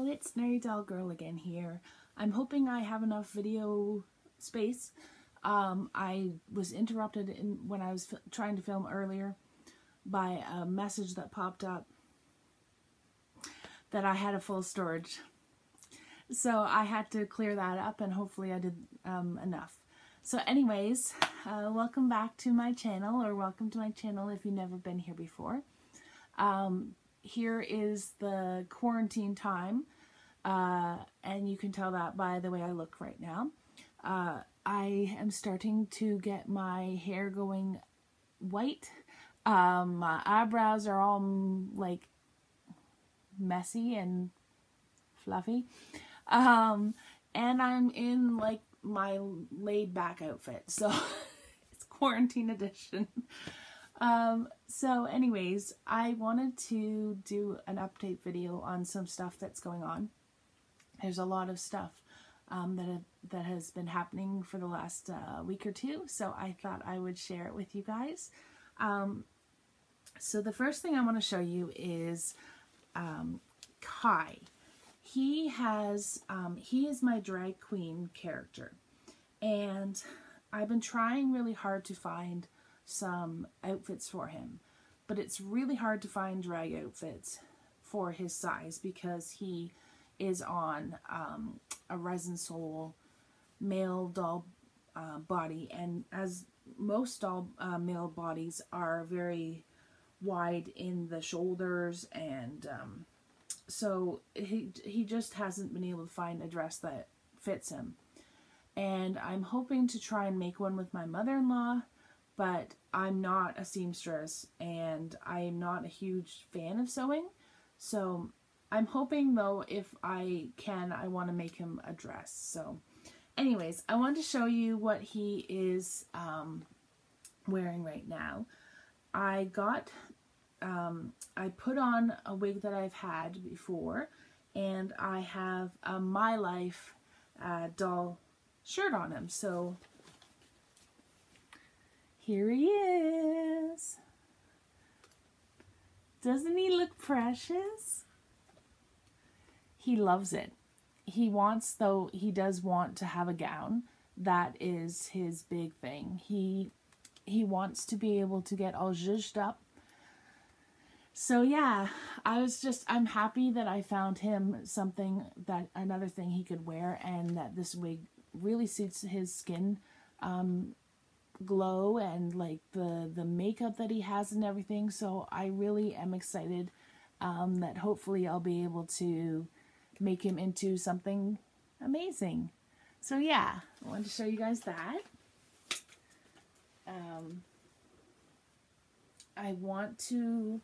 it's Ringdoll Girl again here. I'm hoping I have enough video space. I was interrupted when I was trying to film earlier by a message that popped up that I had a full storage. So I had to clear that up, and hopefully I did enough. So anyways, welcome back to my channel, or welcome to my channel if you've never been here before. Here is the quarantine time, and you can tell that by the way I look right now. I am starting to get my hair going white. My eyebrows are all like messy and fluffy. And I'm in like my laid back outfit, so it's quarantine edition. So anyways, I wanted to do an update video on some stuff that's going on. There's a lot of stuff that has been happening for the last week or two, so I thought I would share it with you guys. So the first thing I want to show you is Kai. He is my drag queen character, and I've been trying really hard to find some outfits for him, but it's really hard to find drag outfits for his size because he is on a resin sole male doll body, and as most doll male bodies are very wide in the shoulders, and so he just hasn't been able to find a dress that fits him. And I'm hoping to try and make one with my mother-in-law, but I'm not a seamstress and I'm not a huge fan of sewing. So I'm hoping though, if I can, I want to make him a dress. So anyways, I wanted to show you what he is wearing right now. I put on a wig that I've had before, and I have a My Life doll shirt on him. So here he is. Doesn't he look precious? He loves it. He does want to have a gown. That is his big thing. He wants to be able to get all zhuzhed up. So yeah, I'm happy that I found him another thing he could wear, and that this wig really suits his skin glow and like the makeup that he has and everything. So I really am excited that hopefully I'll be able to make him into something amazing. So yeah, I wanted to show you guys that. I want to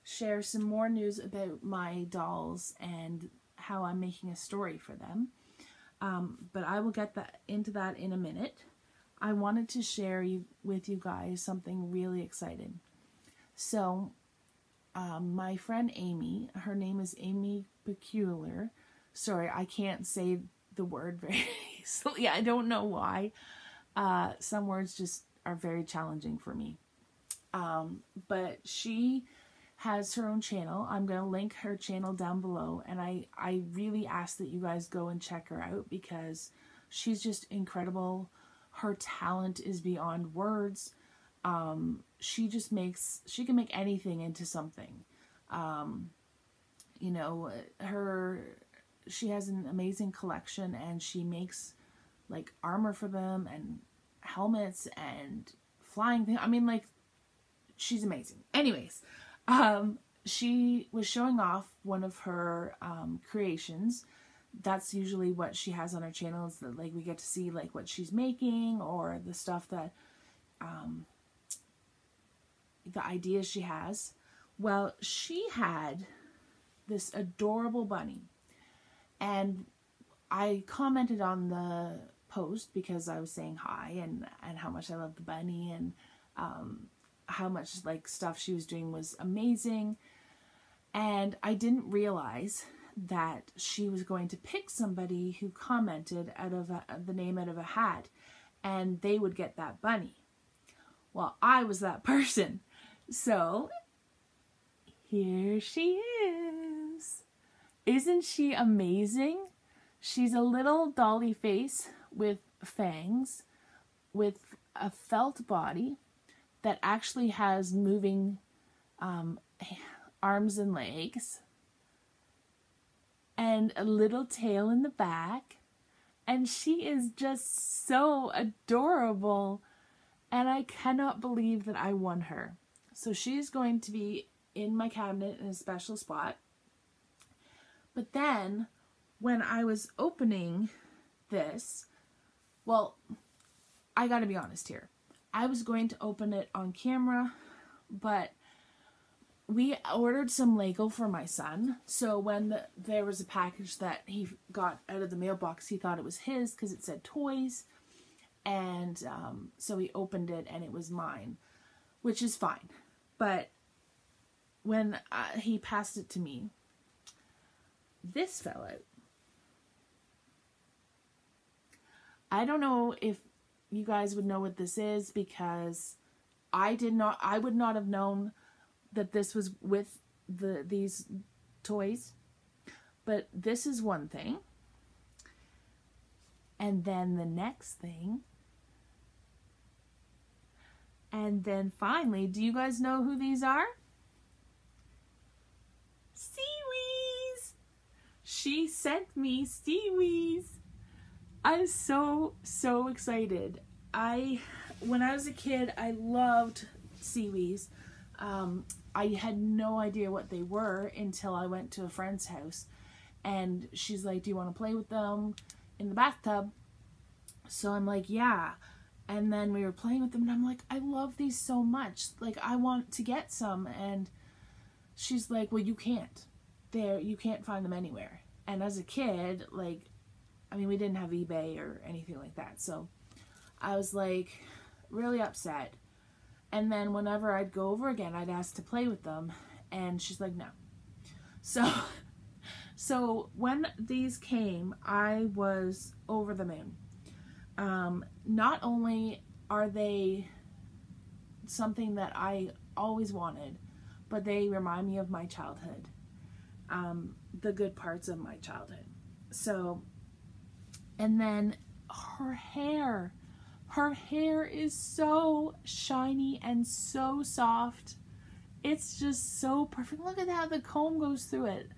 share some more news about my dolls and how I'm making a story for them. But I will get into that in a minute. I wanted to share with you guys something really exciting. So, my friend Amy, her name is Amy Peculiar. Sorry, I can't say the word very easily. I don't know why. Some words just are very challenging for me. But she has her own channel. I'm going to link her channel down below, and I really ask that you guys go and check her out because she's just incredible. Her talent is beyond words. She can make anything into something. You know, she has an amazing collection, and she makes like armor for them and helmets and flying things. I mean, like, she's amazing. Anyways, she was showing off one of her creations. That's usually what she has on her channel, is that like we get to see like what she's making, or the stuff that the ideas she has. Well, she had this adorable bunny, and I commented on the post because I was saying hi and how much I love the bunny, and how much like stuff she was doing was amazing. And I didn't realize that she was going to pick somebody who commented out of the name out of a hat, and they would get that bunny. Well, I was that person. So here she is. Isn't she amazing? She's a little dolly face with fangs, with a felt body that actually has moving arms and legs, and a little tail in the back. And she is just so adorable. And I cannot believe that I won her. So she's going to be in my cabinet in a special spot. But then, when I was opening this, well, I gotta be honest here. I was going to open it on camera, but we ordered some Lego for my son. So when there was a package that he got out of the mailbox, he thought it was his because it said toys. And so he opened it and it was mine, which is fine. But when he passed it to me, this fell out. I don't know if you guys would know what this is, because I would not have known that this was with these toys. But this is one thing. And then the next thing. And then finally, do you guys know who these are? Seawees! She sent me Seawees. I'm so excited. When I was a kid, I loved Seawees. I had no idea what they were until I went to a friend's house. And she's like, do you want to play with them in the bathtub? So I'm like, yeah. And then we were playing with them, and I'm like, I love these so much. Like, I want to get some. And she's like, well, you can't. You can't find them anywhere. And as a kid, like, I mean, we didn't have eBay or anything like that. So I was like really upset. And then whenever I'd go over again, I'd ask to play with them. And she's like, no. So when these came, I was over the moon. Not only are they something that I always wanted, but they remind me of my childhood. The good parts of my childhood. So, and then her hair is so shiny and so soft. It's just so perfect. Look at how the comb goes through it.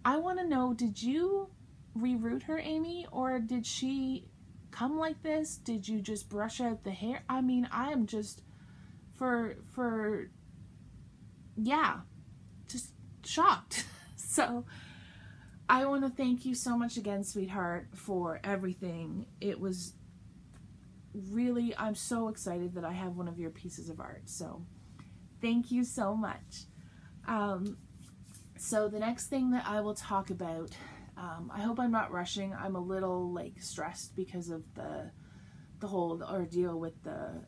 I want to know, did you reroot her, Amy, or did she come like this? Did you just brush out the hair? I mean, I am just yeah, just shocked. So I want to thank you so much again, sweetheart, for everything. It was really, I'm so excited that I have one of your pieces of art. So thank you so much. So the next thing that I will talk about, I hope I'm not rushing. I'm a little like stressed because of the whole ordeal with the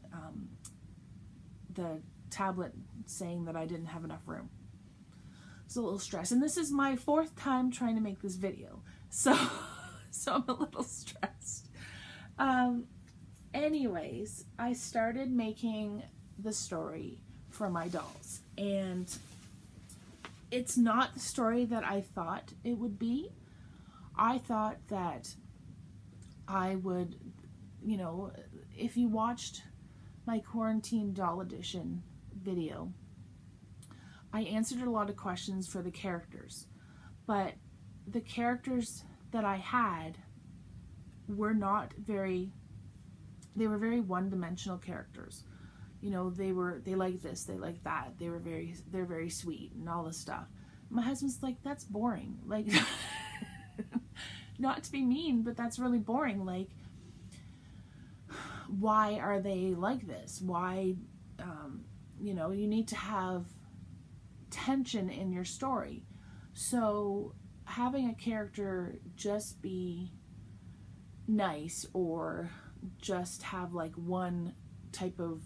tablet saying that I didn't have enough room. It's a little stressed, and this is my 4th time trying to make this video, so I'm a little stressed. Anyways, I started making the story for my dolls, and it's not the story that I thought it would be. I thought that I would, you know, if you watched my quarantine doll edition video, I answered a lot of questions for the characters, but the characters that I had were not very, they were very one-dimensional characters. You know, they like this, they like that, they're very sweet and all this stuff. My husband's like, that's boring. Like, not to be mean, but that's really boring. Like, why are they like this? Why, you know, you need to have tension in your story. So having a character just be nice or just have like one type of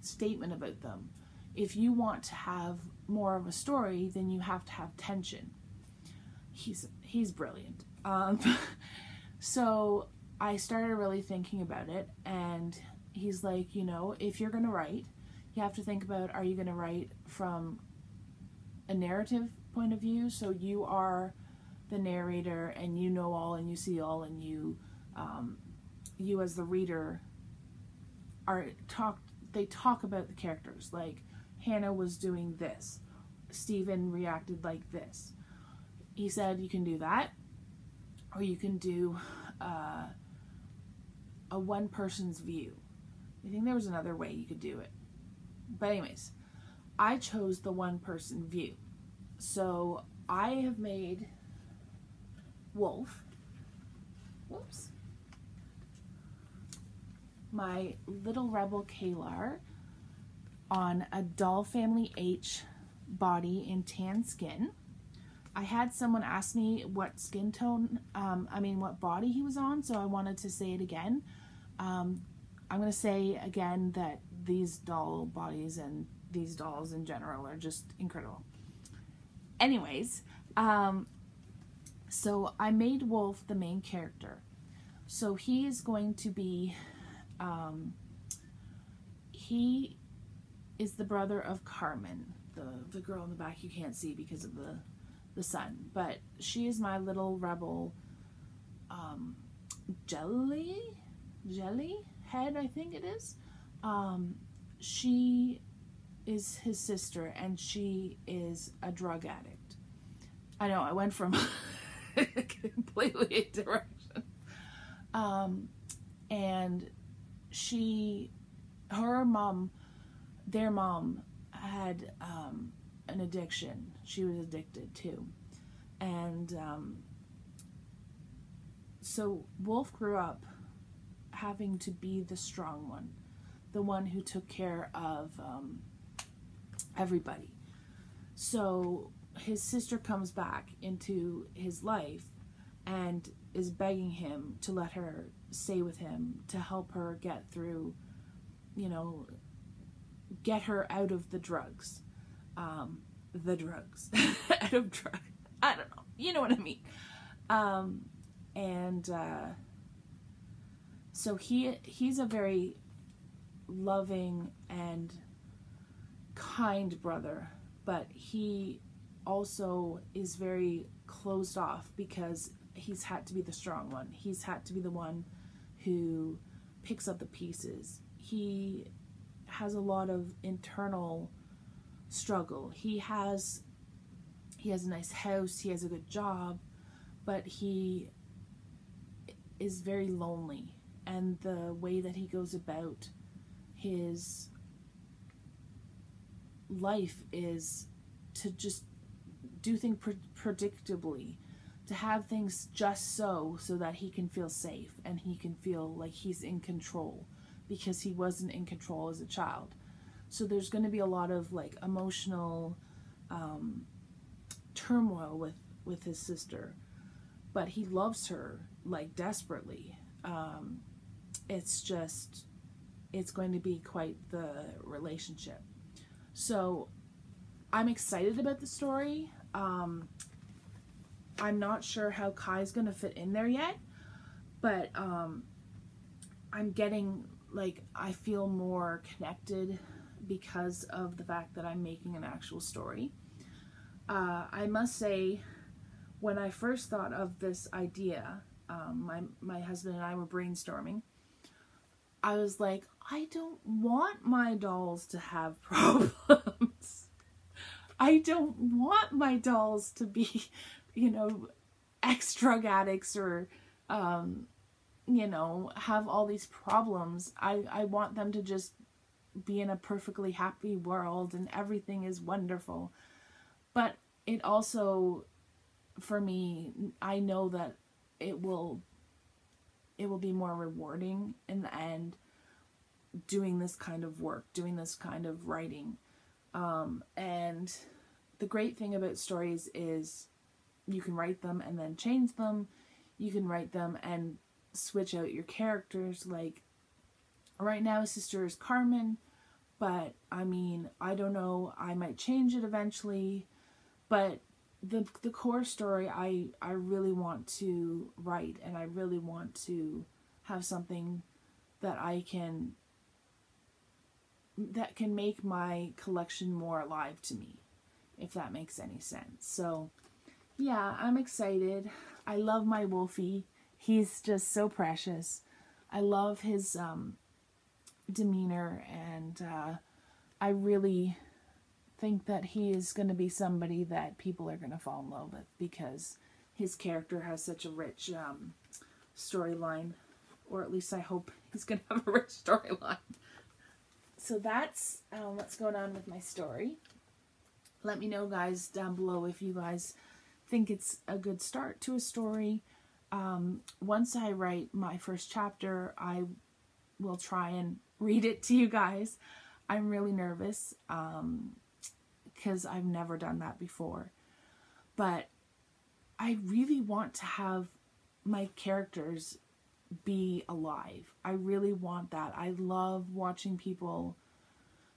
statement about them, if you want to have more of a story, then you have to have tension. He's brilliant. So I started really thinking about it, and he's like, you know, if you're gonna write, you have to think about, are you gonna write from a narrative point of view, so you are the narrator, and you know all and you see all, and you as the reader they talk about the characters, like Hannah was doing this, Stephen reacted like this. He said you can do that, or you can do a one person's view. I think there was another way you could do it, but anyways, I chose the one person view. So I have made Wolf, whoops, my little rebel Kalar, on a Doll Family H body in tan skin. I had someone ask me what skin tone, what body he was on, so I wanted to say it again. I'm going to say again that these doll bodies and these dolls in general are just incredible. Anyways, so I made Wolf the main character. So he is going to be, he is the brother of Carmen, the girl in the back you can't see because of the sun, but she is my little rebel jelly head, I think it is. She is his sister, and she is a drug addict. I know I went from completely a direction. And their mom had an addiction. She was addicted too. And so Wolf grew up having to be the strong one, the one who took care of everybody. So his sister comes back into his life and is begging him to let her stay with him to help her get through, get her out of the drugs. Out of drug. I don't know. You know what I mean. So he's a very loving and kind brother, but he also is very closed off because he's had to be the strong one. He's had to be the one who picks up the pieces. He has a lot of internal struggle. He has a nice house, he has a good job, but he is very lonely, and the way that he goes about his life is to just do things predictably, to have things just so that he can feel safe and he can feel like he's in control, because he wasn't in control as a child. So there's going to be a lot of like emotional turmoil with his sister, but he loves her like desperately. It's going to be quite the relationship. So I'm excited about the story. I'm not sure how Kai's going to fit in there yet, but I'm getting, like, I feel more connected because of the fact that I'm making an actual story. I must say, when I first thought of this idea, my husband and I were brainstorming, I was like, I don't want my dolls to have problems. I don't want my dolls to be, ex-drug addicts or, have all these problems. I want them to just be in a perfectly happy world and everything is wonderful. But it also, for me, I know that it will be more rewarding in the end, doing this kind of work, doing this kind of writing. And the great thing about stories is you can write them and then change them. You can write them and switch out your characters. Like, right now his sister is Carmen, but I don't know, I might change it eventually. But the core story I really want to write, and I really want to have something that can make my collection more alive to me, if that makes any sense. So yeah, I'm excited. I love my Wolfie. He's just so precious. I love his demeanor, and I really think that he is going to be somebody that people are going to fall in love with because his character has such a rich storyline, or at least I hope he's going to have a rich storyline. So that's what's going on with my story. Let me know, guys, down below if you guys think it's a good start to a story. Once I write my first chapter, I will try and read it to you guys. I'm really nervous because I've never done that before. But I really want to have my characters be alive. I really want that. I love watching people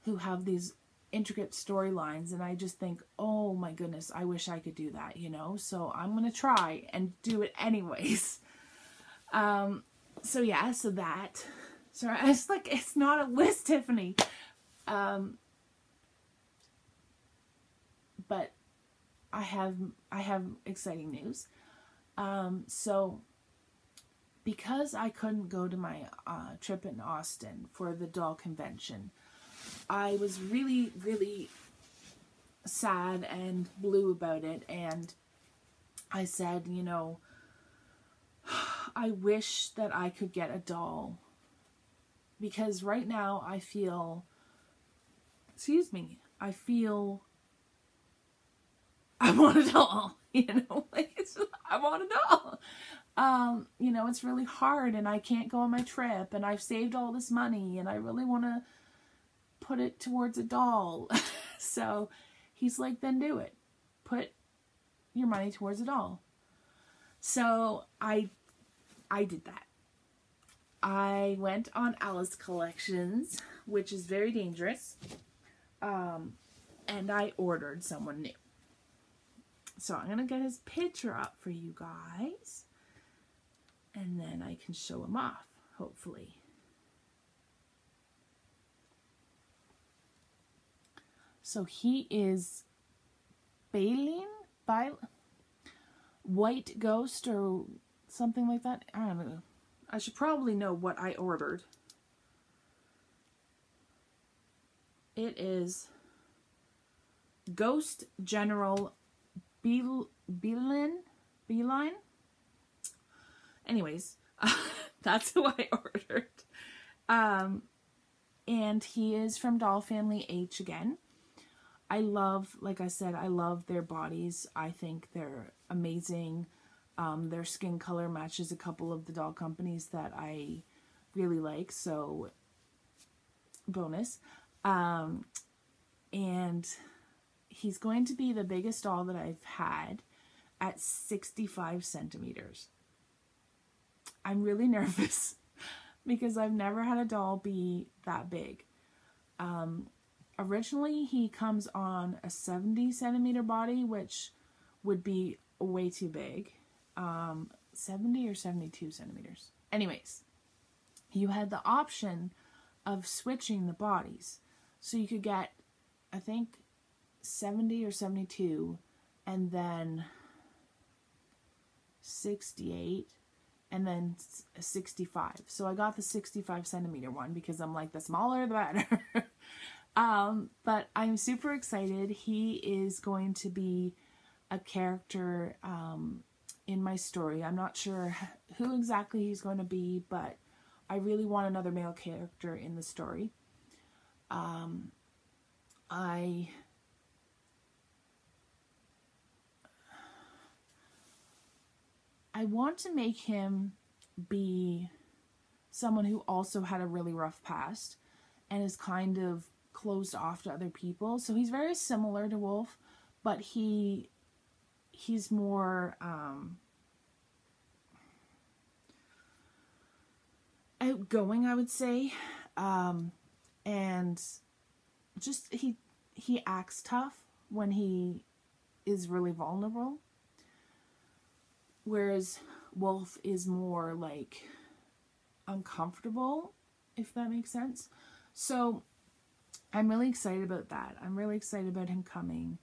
who have these intricate storylines, and I just think, oh my goodness, I wish I could do that, you know? So I'm gonna try and do it anyways. So yeah, so that. Sorry, it's like, it's not a list, Tiffany. But I have exciting news. So because I couldn't go to my trip in Austin for the doll convention, I was really, really sad and blue about it, and I said, you know, I wish that I could get a doll, because right now I feel, I feel I want a doll, you know, like it's just, I want a doll. You know, it's really hard and I can't go on my trip and I've saved all this money and I really want to put it towards a doll. So he's like, then do it. Put your money towards a doll. So I did that. I went on Alice Collections, which is very dangerous. And I ordered someone new. So I'm going to get his picture up for you guys. And then I can show him off, hopefully. So he is White Ghost or something like that. I don't know. I should probably know what I ordered. It is Ghost General Beeline. Anyways, that's who I ordered. And he is from Doll Family H again. I love, like I said, I love their bodies. I think they're amazing. Their skin color matches a couple of the doll companies that I really like, so bonus. And he's going to be the biggest doll that I've had at 65 centimeters. I'm really nervous because I've never had a doll be that big. Originally, he comes on a 70 centimeter body, which would be way too big. 70 or 72 centimeters. Anyways, you had the option of switching the bodies. So you could get, I think, 70 or 72, and then 68, and then 65. So I got the 65 centimeter one because I'm like, the smaller the better. But I'm super excited. He is going to be a character in my story. I'm not sure who exactly he's going to be, but I really want another male character in the story. I want to make him be someone who also had a really rough past and is kind of closed off to other people. So he's very similar to Wolf, but he's more outgoing, I would say. And just he acts tough when he is really vulnerable. Whereas Wolf is more like uncomfortable, if that makes sense. So I'm really excited about that. I'm really excited about him coming.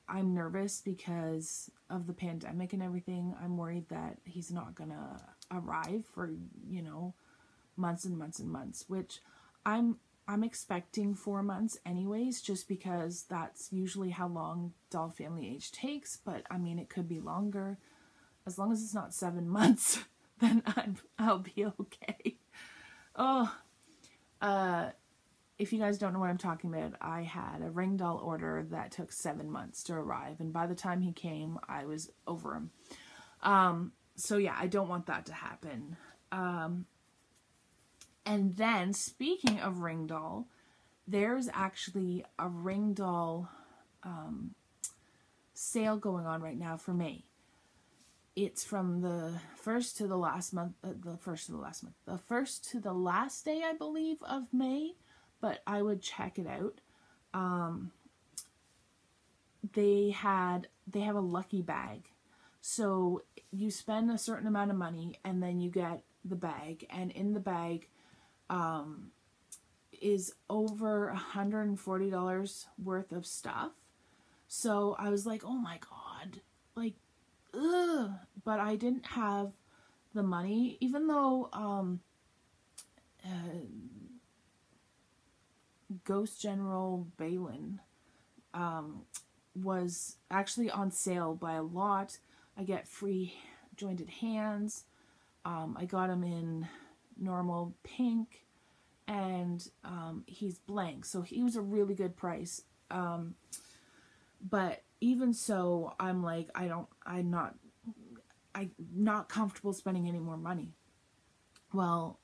I'm nervous because of the pandemic and everything. I'm worried that he's not gonna arrive for, you know, months and months and months, which I'm expecting 4 months anyways, just because that's usually how long doll family age takes. But I mean, it could be longer. As long as it's not 7 months, then I'll be okay. Oh, if you guys don't know what I'm talking about, I had a Ringdoll order that took 7 months to arrive, and by the time he came, I was over him. So yeah, I don't want that to happen. And then, speaking of Ringdoll, there's actually a Ringdoll sale going on right now for May. It's from the first to the last month, the first to the last day, I believe, of May, but I would check it out. They have a lucky bag. So you spend a certain amount of money and then you get the bag, and in the bag is over $140 worth of stuff. So I was like, oh my God, like, ugh. But I didn't have the money, even though Ghost General Balin was actually on sale by a lot. I get free jointed hands. I got him in normal pink, and he's blank, so he was a really good price. But even so, I'm like, I'm not comfortable spending any more money. Well,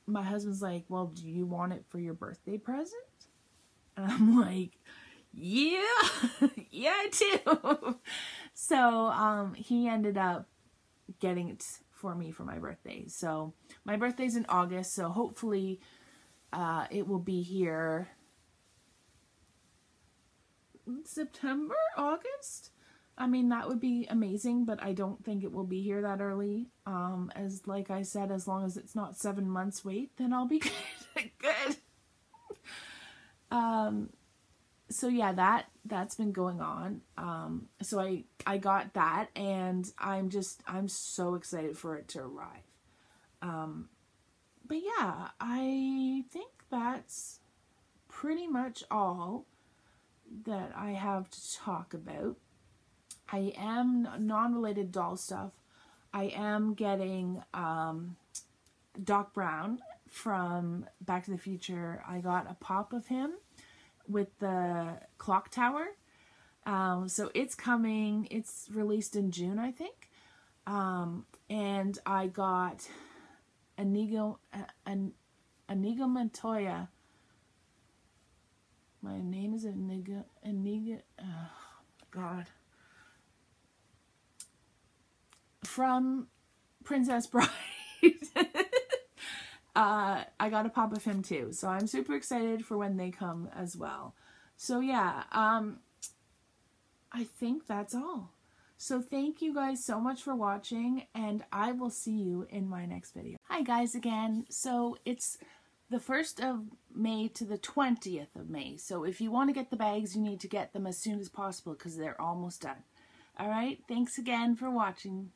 my husband's like, well, do you want it for your birthday present? And I'm like, yeah, yeah, I do. So he ended up getting it for me for my birthday. So my birthday's in August, so hopefully it will be here September, August. I mean, that would be amazing, but I don't think it will be here that early. As like I said, as long as it's not 7 months wait, then I'll be good. Good. So yeah, that's been going on. So I got that, and I'm so excited for it to arrive. But yeah, I think that's pretty much all that I have to talk about. I am non-related doll stuff. I am getting Doc Brown from Back to the Future. I got a pop of him with the clock tower. So it's coming. It's released in June, I think. And I got Inigo Montoya. My name is Inigo, oh God. From Princess Bride. I got a pop of him too, so I'm super excited for when they come as well. So yeah, I think that's all. So thank you guys so much for watching, and I will see you in my next video. Hi guys again. So it's the 1st of May to the 20th of May. So if you want to get the bags, you need to get them as soon as possible because they're almost done. Alright, thanks again for watching.